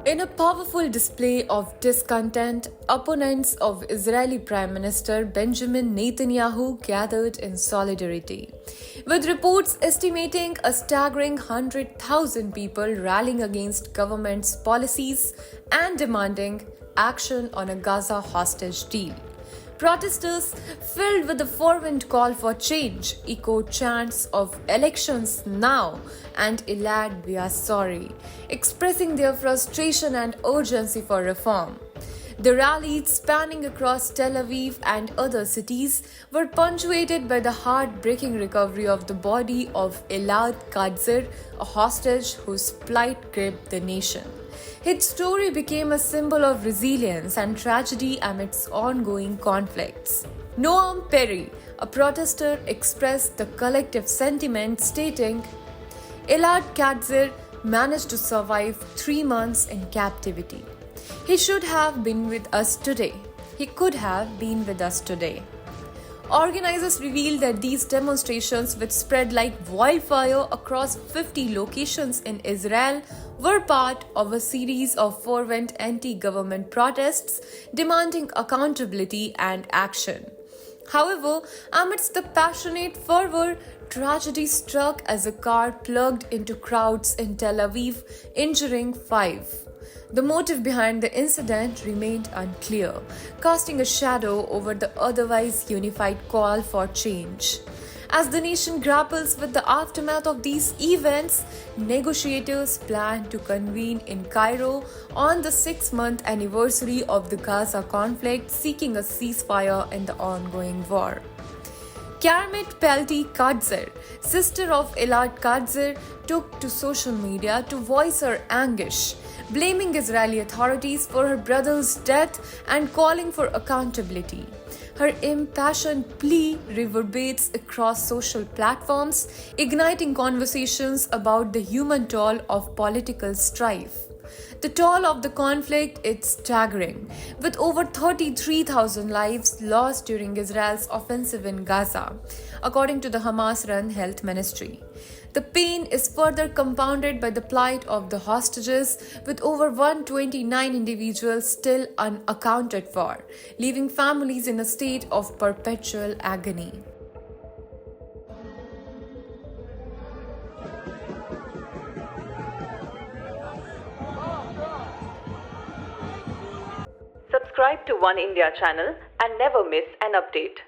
In a powerful display of discontent, opponents of Israeli Prime Minister Benjamin Netanyahu gathered in solidarity, with reports estimating a staggering 100,000 people rallying against government's policies and demanding action on a Gaza hostage deal. Protesters, filled with a fervent call for change, echoed chants of "elections now" and "Elad, we are sorry," expressing their frustration and urgency for reform. The rallies, spanning across Tel Aviv and other cities, were punctuated by the heartbreaking recovery of the body of Elad Kadzir, a hostage whose plight gripped the nation. His story became a symbol of resilience and tragedy amidst ongoing conflicts. Noam Perry, a protester, expressed the collective sentiment, stating, "Elad Kadzir managed to survive 3 months in captivity. He should have been with us today. He could have been with us today." Organizers revealed that these demonstrations, which spread like wildfire across 50 locations in Israel, were part of a series of fervent anti-government protests demanding accountability and action. However, amidst the passionate fervor, tragedy struck as a car plugged into crowds in Tel Aviv, injuring 5. The motive behind the incident remained unclear, casting a shadow over the otherwise unified call for change. As the nation grapples with the aftermath of these events, negotiators plan to convene in Cairo on the 6-month anniversary of the Gaza conflict, seeking a ceasefire in the ongoing war. Karmit Pelti Kadzir, sister of Elad Kadzir, took to social media to voice her anguish, blaming Israeli authorities for her brother's death and calling for accountability. Her impassioned plea reverberates across social platforms, igniting conversations about the human toll of political strife. The toll of the conflict is staggering, with over 33,000 lives lost during Israel's offensive in Gaza, according to the Hamas-run health ministry. The pain is further compounded by the plight of the hostages, with over 129 individuals still unaccounted for, leaving families in a state of perpetual agony. Subscribe to One India channel and never miss an update.